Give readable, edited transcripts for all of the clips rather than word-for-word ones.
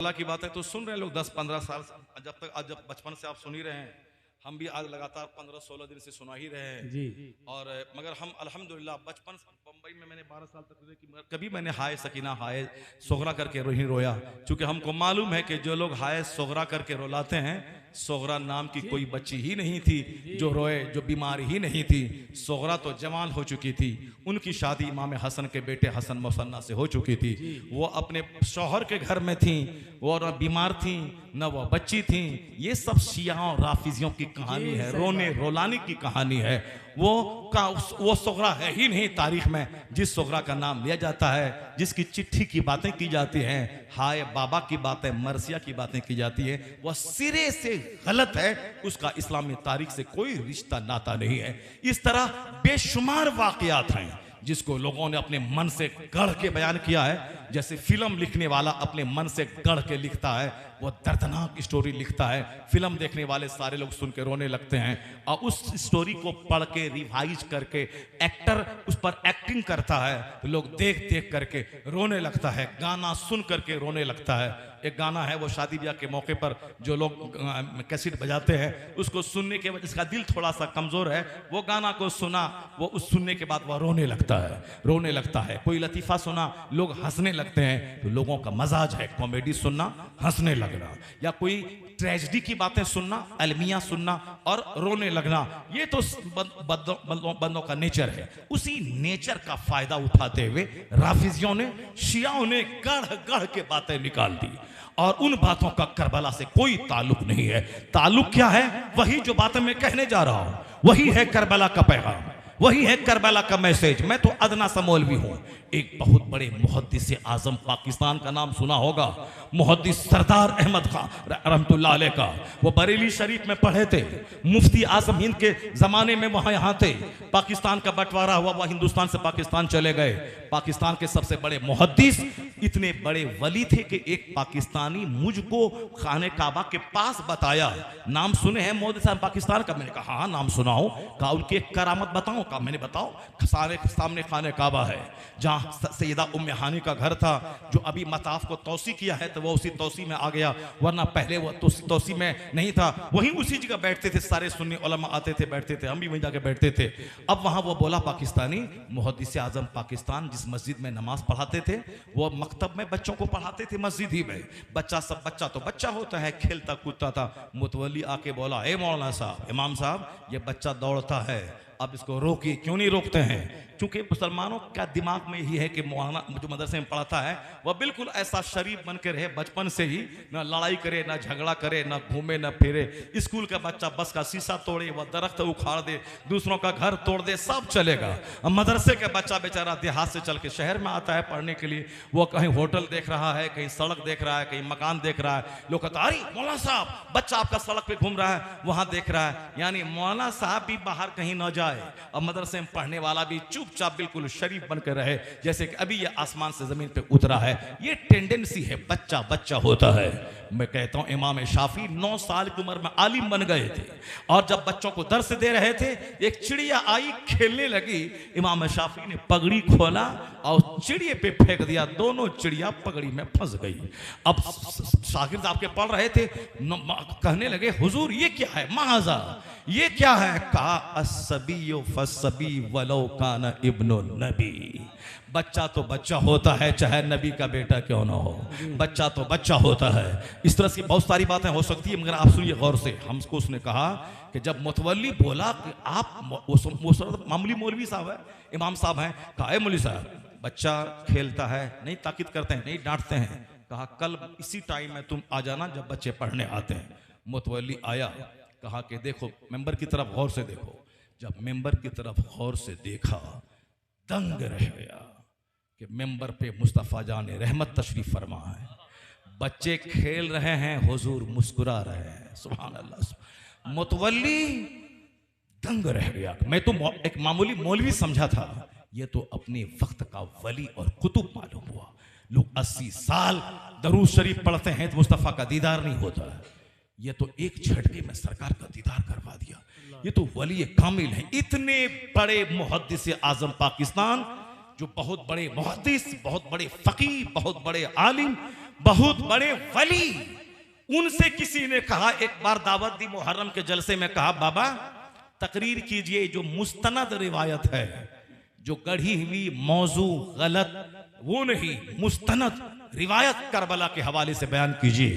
अल्लाह की बातें तो सुन रहे हैं लोग 10-15 साल, जब बचपन से आप सुन ही रहे हैं, हम भी आज लगातार 15-16 दिन से सुना ही रहे हैं जी। और मगर हम अल्हम्दुलिल्लाह बचपन से बम्बई में मैंने 12 साल तक गुज़रे कि कभी मैंने हाय सकीना हाय सोगरा करके नहीं रोया, क्योंकि हमको मालूम है कि जो लोग हाय सोगरा करके रोलाते हैं, सोगरा नाम की कोई बच्ची ही नहीं थी जो रोए, जो बीमार ही नहीं थी। सोगरा तो जवान हो चुकी थी, उनकी शादी इमाम हसन के बेटे हसन मुसन्ना से हो चुकी थी। वो अपने शौहर के घर में थी, वो न बीमार थी न वो बच्ची थी। ये सब शियाओं राफिजियों की कहानी है, रोने रोलाने की कहानी है। वो सोगरा है ही नहीं तारीख में जिस सोगरा का नाम लिया जाता है, जिसकी चिट्ठी की बातें की जाती हैं, हाय बाबा की बातें, मरसिया की बातें की जाती है, वह सिरे से गलत है। उसका इस्लामी तारीख से कोई रिश्ता नाता नहीं है। इस तरह बेशुमार वाकयात हैं जिसको लोगों ने अपने मन से गढ़ के बयान किया है। जैसे फिल्म लिखने वाला अपने मन से गढ़ के लिखता है, वो दर्दनाक स्टोरी लिखता है, फिल्म देखने वाले सारे लोग सुन के रोने लगते हैं और उस स्टोरी को पढ़ के रिवाइज करके एक्टर उस पर एक्टिंग करता है, तो लोग देख देख करके रोने लगता है, गाना सुन करके रोने लगता है। एक गाना है वो शादी ब्याह के मौके पर जो लोग कैसेट बजाते हैं, उसको सुनने के बाद जिसका दिल थोड़ा सा कमजोर है, वो गाना को सुना, वो उस सुनने के बाद वह रोने लगता है। कोई लतीफा सुना, लोग हंसने लगते हैं, तो लोगों का मजाज है कॉमेडी सुनना, हंसने लगना, या कोई ट्रेजेडी की बातें सुनना, अलमिया सुनना और रोने लगना। ये तो बंदों का नेचर है। उसी नेचर का फायदा उठाते हुए राफिजियों ने, शियाओं ने गढ़ गढ़ के बातें निकाल दी और उन बातों का करबला से कोई ताल्लुक नहीं है। ताल्लुक क्या है? वही जो बातें मैं कहने जा रहा हूं, वही है करबला का पैगाम, वही है करबला का मैसेज। मैं तो अदना सा मौलवी हूं। एक बहुत बड़े मुहद्दिस आजम पाकिस्तान का नाम सुना होगा, मुहद्दिस सरदार अहमद खान रहमतुल्लाह अलैह का। वो बरेली शरीफ में पढ़े थे, मुफ्ती आजम हिंद के जमाने में वहां यहाँ थे। पाकिस्तान का बंटवारा हुआ, वह हिंदुस्तान से पाकिस्तान चले गए। पाकिस्तान के सबसे बड़े मुहद्दिस, इतने बड़े वली थे कि एक पाकिस्तानी मुझको खाने काबा के पास बताया, नाम सुने हैं मोदी साहब पाकिस्तान का? मैंने कहा हाँ नाम सुनाओ। कहा उनकी एक करामत बताओ? कहा मैंने बताओ, सामने खाने काबा है, जहां सैयदा उम्मे हानी का घर था, जो अभी मताफ को तौसी किया है, तो वो उसी तौसी में आ गया, वरना पहले वो तौसी में नहीं था। वहीं उसी जगह बैठते थे, सारे सुन्नी उलमा आते थे, बैठते थे, हम भी वहीं जाके बैठते थे। अब वहां वो बोला, पाकिस्तानी मुहद्दिस आजम पाकिस्तान जिस मस्जिद में नमाज पढ़ाते थे, वो मकतब में बच्चों को पढ़ाते थे, मस्जिद ही में। बच्चा तो बच्चा होता है, खेलता कूदता था। मुतवल्ली आके बोला, ए मौलाना साहब, इमाम साहब, ये बच्चा दौड़ता है, अब इसको रोकिए। क्यों नहीं रोकते हैं? क्योंकि मुसलमानों का दिमाग में ही है कि मौलाना जो मदरसे में पढ़ाता है वह बिल्कुल ऐसा शरीफ बन के रहे बचपन से ही, ना लड़ाई करे, ना झगड़ा करे, ना घूमे, ना फिरे। स्कूल का बच्चा बस का शीशा तोड़े, वह दरख्त उखाड़ दे, दूसरों का घर तोड़ दे, सब चलेगा। अब मदरसे का बच्चा बेचारा देहात से चल के शहर में आता है पढ़ने के लिए, वो कहीं होटल देख रहा है, कहीं सड़क देख रहा है, कहीं मकान देख रहा है। लोग कहते अरे मौलाना साहब, बच्चा आपका सड़क पे घूम रहा है, वहां देख रहा है। यानी मौलाना साहब भी बाहर कहीं न जाए और मदरसे में पढ़ने वाला भी चुपचाप बिल्कुल शरीफ बनकर रहे, जैसे कि अभी ये आसमान से जमीन पे उतरा है। ये टेंडेंसी है, बच्चा बच्चा होता है। मैं कहता हूं इमाम शाफी 9 साल की उम्र में आलिम बन गए थे, और जब बच्चों को दर्स दे रहे थे, एक चिड़िया आई खेलने लगी, इमाम शाफी ने पगड़ी खोला और चिड़िया पे फेंक दिया, दोनों चिड़िया पगड़ी में फंस गई। अब शागिर्द आपके पढ़ रहे थे, कहने लगे हुजूर ये क्या है, महाजा ये क्या है? कहा अस्सबी फस्सबी वलो काना इब्नु नबी। बच्चा तो बच्चा होता है, चाहे नबी का बेटा क्यों ना हो, बच्चा तो बच्चा होता है। इस तरह की बहुत सारी बातें हो सकती है, मगर आप सुनिए गौर से। हमको उसने कहा कि जब मुतवल्ली बोला कि आप मामूली मौलवी साहब है, इमाम साहब हैं, कहा मौलवी साहब बच्चा खेलता है, नहीं ताकीद करते हैं, नहीं डांटते हैं। कहा कल इसी टाइम में तुम आ जाना जब बच्चे पढ़ने आते हैं। मुतवल्ली आया, कहा कि देखो मेंबर की तरफ गौर से देखो। जब मेंबर की तरफ गौर से देखा, दंग रह गया कि मेंबर पे मुस्तफ़ा जान रहमत तशरीफ फरमा है, बच्चे खेल रहे हैं, हुजूर मुस्कुरा रहे हैं। सुभान अल्लाह। मुतवल्ली दंग रह गया। मैं तो एक मामूली मौलवी समझा था, ये तो अपने वक्त का वली और कुतुब मालूम हुआ। लोग 80 साल दरूद शरीफ पढ़ते हैं तो मुस्तफ़ा का दीदार नहीं होता है। ये तो एक झटके में सरकार का दीदार करवा दिया। ये तो वली कामिल है। इतने बड़े मुहद्दिस आजम पाकिस्तान, जो बहुत बड़े मुहद्दिस, बहुत बड़े फकीह, बहुत बड़े आलिम, बहुत बड़े वली। उनसे किसी ने कहा, एक बार दावत दी मुहर्रम के जलसे में, कहा बाबा तकरीर कीजिए, जो मुस्तनद रिवायत है, जो गढ़ी हुई मौजू गलत वो नहीं, मुस्तनद रिवायत करबला के हवाले से बयान कीजिए।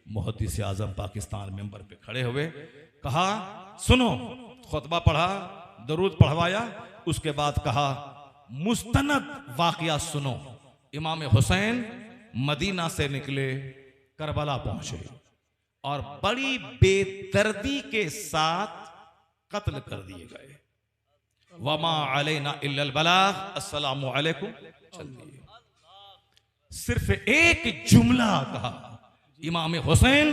मुहद्दिस आजम पाकिस्तान मेंबर पे खड़े हुए, कहा सुनो, खुतबा पढ़ा, दरूद पढ़वाया, उसके बाद कहा मुस्तनद वाकया सुनो। इमाम हुसैन मदीना से निकले, करबला पहुंचे और बड़ी बेदर्दी के साथ कत्ल कर दिए गए। वमा अलैना इल्लल बलाग, अस्सलामु अलैकुम, चल दिए। सिर्फ एक जुमला कहा, इमाम हुसैन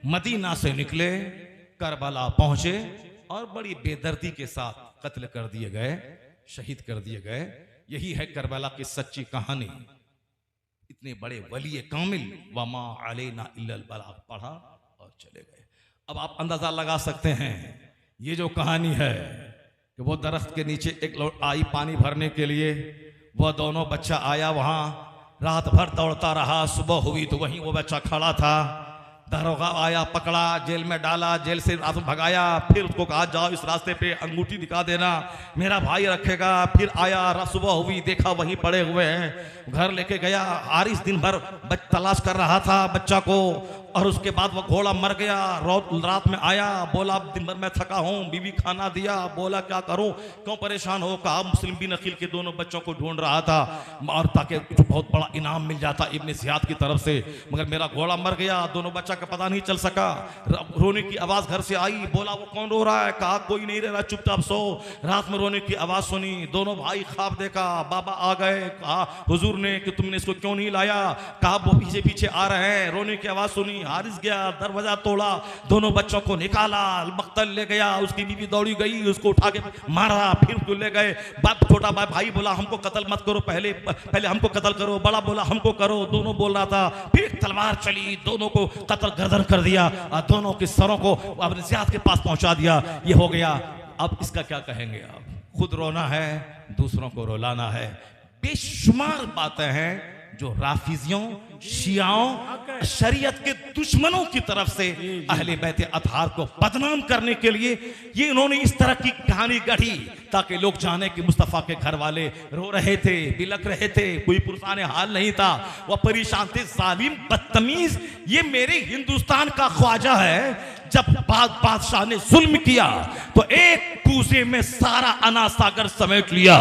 मदीना से निकले, करबला पहुंचे और बड़ी बेदर्दी के साथ कत्ल कर दिए गए, शहीद कर दिए गए। यही है करबला की सच्ची कहानी। इतने बड़े वली कामिल, वमा अलैना इल्लल बलाग पढ़ा और चले गए। अब आप अंदाजा लगा सकते हैं, ये जो कहानी है कि वो दरख्त के नीचे एक लोग आई पानी भरने के लिए, वह दोनों बच्चा आया, वहां रात भर दौड़ता रहा, सुबह हुई तो वहीं वो बच्चा खड़ा था। दरोगा आया, पकड़ा, जेल में डाला, जेल से रात में भगाया, फिर उसको कहा जाओ इस रास्ते पे अंगूठी दिखा देना, मेरा भाई रखेगा। फिर आया, सुबह हुई, देखा वहीं पड़े हुए हैं, घर लेके गया। हारिस दिन भर तलाश कर रहा था बच्चा को, और उसके बाद वो घोड़ा मर गया। रात में आया, बोला दिन भर मैं थका हूँ, बीवी खाना दिया, बोला क्या करूँ, क्यों परेशान हो, कहा मुस्लिम बिन अकील के दोनों बच्चों को ढूंढ रहा था, और ताकि कुछ बहुत बड़ा इनाम मिल जाता इब्न ज़ियाद की तरफ से, मगर मेरा घोड़ा मर गया, दोनों बच्चा का पता नहीं चल सका। रोने की आवाज घर से आई, बोला वो कौन रो रहा है, कहा कोई नहीं रह रहा, चुपचाप सो। रात में रोने की आवाज सुनी, दोनों भाई ख्वाब देखा, बाबा आ गए, कहा हुजूर ने कि तुमने इसको क्यों नहीं लाया, कहा वो पीछे पीछे आ रहे हैं। रोने की आवाज सुनी, हारिस गया, दरवाजा तोड़ा, दोनों बच्चों को निकाला, मक्तल ले गया, उसकी बीवी दौड़ी गई, उसको उठा के मारा, फिर ले गए। छोटा भाई बोला हमको कत्ल मत करो, पहले हमको कत्ल करो, बड़ा बोला हमको करो, दोनों बोल रहा था। फिर तलवार चली, दोनों को कत्ल गर्दन कर दिया और दोनों के सरों को अपने ज़ियाद के पास पहुंचा दिया। ये हो गया। अब इसका क्या कहेंगे आप? खुद रोना है, दूसरों को रुलाना है। बेशुमार बातें हैं जो राफिजियों, शियाओं, शरीयत के दुश्मनों की तरफ से अहले बैत अतहार को बदनाम करने के लिए ये इन्होंने इस तरह की कहानी गढ़ी, ताकि लोग जाने कि मुस्तफ़ा के घर वाले रो रहे थे, बिलक रहे थे, कोई पुरसाने हाल नहीं था, वह परेशान थे। जालिम, बदतमीज, ये मेरे हिंदुस्तान का ख्वाजा है। जब बादशाह ने जुल्म किया तो एक कूजे में सारा अना सागर समेट लिया।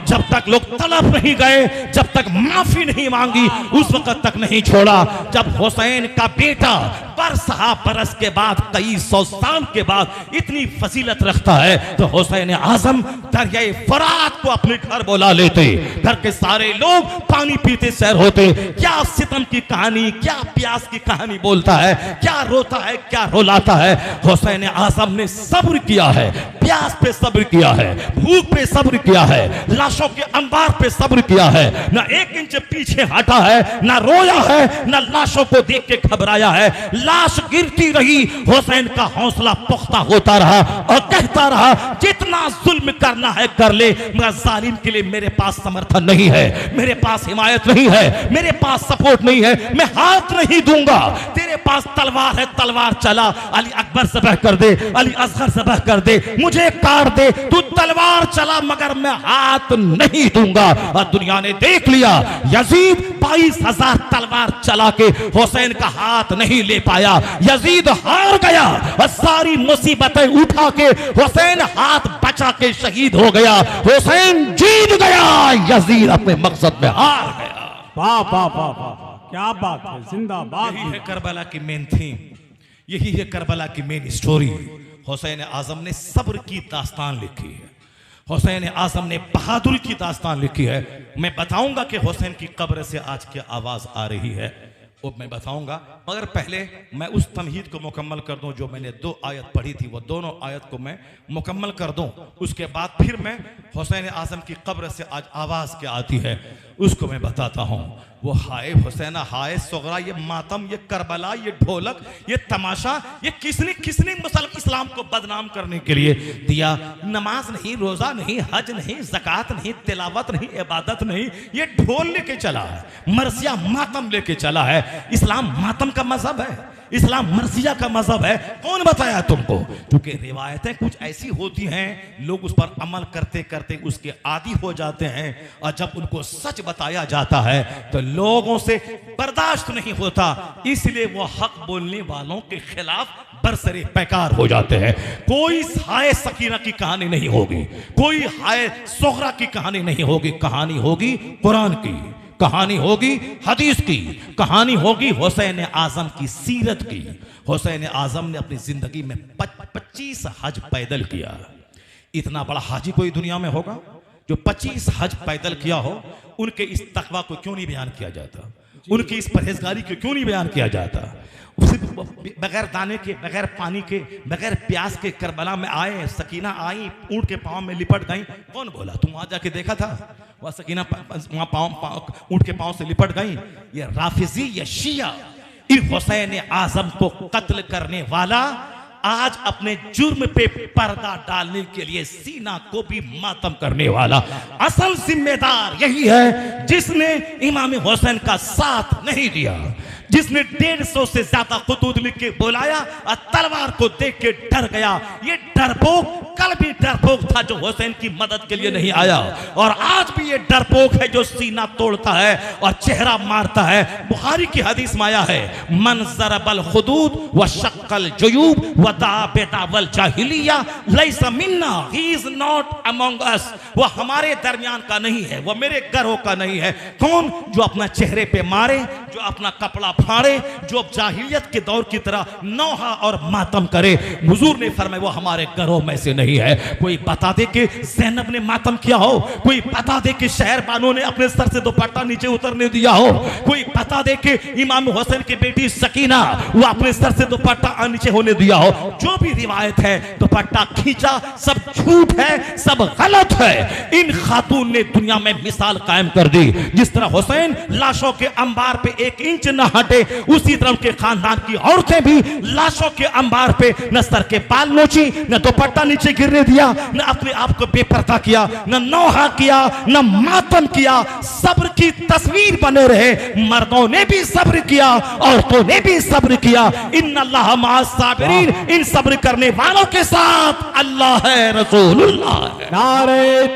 जब तक लोग तलब नहीं गए, जब तक माफी नहीं मांगी, उस वक्त तक नहीं छोड़ा। जब हुसैन का बेटा बरसहा बरस के बाद, कई सौ साल के बाद इतनी फजीलत रखता है, तो हुसैन आजम दरियाए फरात को अपने घर बुला लेते, घर के सारे लोग पानी पीते सैर होते। क्या सितम की कहानी, क्या प्यास की कहानी बोलता है, क्या रोता है, क्या रुलाता है। हुसैन आजम ने सब्र किया है, प्यास पे सब्र किया है, भूख पे सब्र किया है, लाशों के अंबार पे सब्र किया है, ना एक इंच पीछे हटा है, ना रोया है, ना लाशों को देख के घबराया है। लाश गिरती रही, हुसैन का हौसला पुख्ता होता रहा और कहता रहा जितना जुल्म करना है कर ले, मगर जालिम के लिए मेरे पास समर्थन नहीं है, मेरे पास हिमायत नहीं है, मेरे पास सपोर्ट नहीं है, मैं हाथ नहीं दूंगा। तेरे पास तलवार है, तलवार चला, अली अकबर ज़बह कर दे, अली असगर ज़बह कर दे, मुझे काट दे, तू तलवार चला मगर मैं हाथ नहीं दूंगा। और दुनिया ने देख लिया, यजीद 22,000 तलवार चला के हुसैन का हाथ नहीं ले पाया। यजीद हार गया और सारी मुसीबतें उठा के हुसैन हाथ बचा के शहीद हो गया। हुसैन जीत गया, यजीद अपने मकसद में हार गया। वाह वाह वाह वाह, क्या बात है, जिंदाबाद। यही है करबला की मेन थीम, यही है करबला की मेन स्टोरी। हुसैन आजम ने सब्र की दास्तान लिखी है, हुसैन आजम ने बहादुरी की दास्तान लिखी है। मैं बताऊंगा कि हुसैन की कब्र से आज की आवाज आ रही है, वो मैं बताऊंगा, मगर पहले मैं उस तमहीद को मुकम्मल कर दूं जो मैंने 2 आयत पढ़ी थी, वो दोनों आयत को मैं मुकम्मल कर दूं। उसके बाद फिर मैं हुसैन आजम की कब्र से आज आवाज क्या आती है उसको मैं बताता हूं। वो हाय हुसैना, हाय सोगरा, ये मातम, ये करबला, ये ढोलक, ये तमाशा, ये किसने किसने मुसलमान इस्लाम को बदनाम करने के लिए दिया? नमाज नहीं, रोजा नहीं, हज नहीं, ज़कात नहीं, तिलावत नहीं, इबादत नहीं, ये ढोल लेके चला है, मरसिया मातम लेके चला है। इस्लाम मातम का मजहब है, इस्लाम मरसिया का मजहब है। कौन बताया तुमको? क्योंकि रिवायतें कुछ ऐसी होती हैं, लोग उस पर अमल करते करते उसके आदी हो जाते हैं, और जब उनको सच बताया जाता है तो लोगों से बर्दाश्त नहीं होता, इसलिए वो हक बोलने वालों के खिलाफ बरसरे पैकार हो जाते हैं। कोई हाय सकीना की कहानी नहीं होगी, कोई हाय सोगरा की कहानी नहीं होगी, कहानी होगी कुरान की, कहानी होगी हदीस की, कहानी होगी हुसैन आजम की सीरत की। हुसैन आजम ने अपनी जिंदगी में 25 हज पैदल किया। इतना बड़ा हाजी कोई दुनिया में होगा जो 25 हज पैदल किया हो? उनके इस तकवा को क्यों नहीं बयान किया जाता? उनकी इस परहेजगारी को क्यों नहीं बयान किया जाता? बगैर दाने के, बगैर पानी के, बगैर प्यास के करबला में आए, सकीना आई, ऊंट के पांव में लिपट गई। कौन बोला? तुम वहां जाके देखा था? वह सकीना वहां पांव ऊंट के पांव से लिपट गई। ये राफिजी, ये शिया, इन हुसैन आजम को कत्ल करने वाला आज अपने जुर्म पे पर्दा डालने के लिए सीना को भी मातम करने वाला असल जिम्मेदार यही है, जिसने इमाम हुसैन का साथ नहीं दिया, जिसने 150 से ज्यादा खुतूत लिख के बुलाया और तलवार को देख के डर गया। ये डरपोक कल भी डरपोक था जो हुसैन की मदद के लिए नहीं आया, और आज भी ये डरपोक है जो सीना तोड़ता है और चेहरा मारता है। बुखारी की हदीस में आया है, मन ज़रबल खुदूद व शक्कल जुयूब व दाबेदावल जाहिलिया लैसा मिन्ना, ही इज नॉट अमंग अस। वो हमारे दरमियान का नहीं है, वो मेरे घरों का नहीं है। कौन? जो अपना चेहरे पे मारे, जो अपना कपड़ा फाड़े, जो जाहिलियत के दौर की तरह नौहा और मातम करे। हुजूर ने फरमाया वो हमारे घरों में से नहीं है। कोई बता दे कि ज़ैनब ने मातम किया हो, कोई बता दे कि शहर बानो ने अपने सर से दुपट्टा नीचे उतरने दिया हो, कोई बता दे कि इमाम हुसैन की बेटी सकीना वो अपने सर से दुपट्टा नीचे होने दिया हो। जो भी रिवायत है दुपट्टा खींचा, सब झूठ है, सब गलत है। इन खातून ने दुनिया में मिसाल कायम कर दी। जिस तरह हुसैन लाशों के अंबार पे 1 इंच न हटे, उसी तरह के खानदान की औरतें भी लाशों के अंबार पे न सर के बाल नोची, न दुपट्टा नीचे गिरने दिया, न अपने आप को बेपर्दा किया, न नौहा किया, न मातम किया। सब्र की तस्वीर बने रहे। मर्दों ने भी सब्र किया, औरतों ने भी सब्र किया। इन्नल्लाह मअस साबिरीन, इन सब्र करने वालों के साथ अल्लाह है, रसूलुल्लाह है। नारे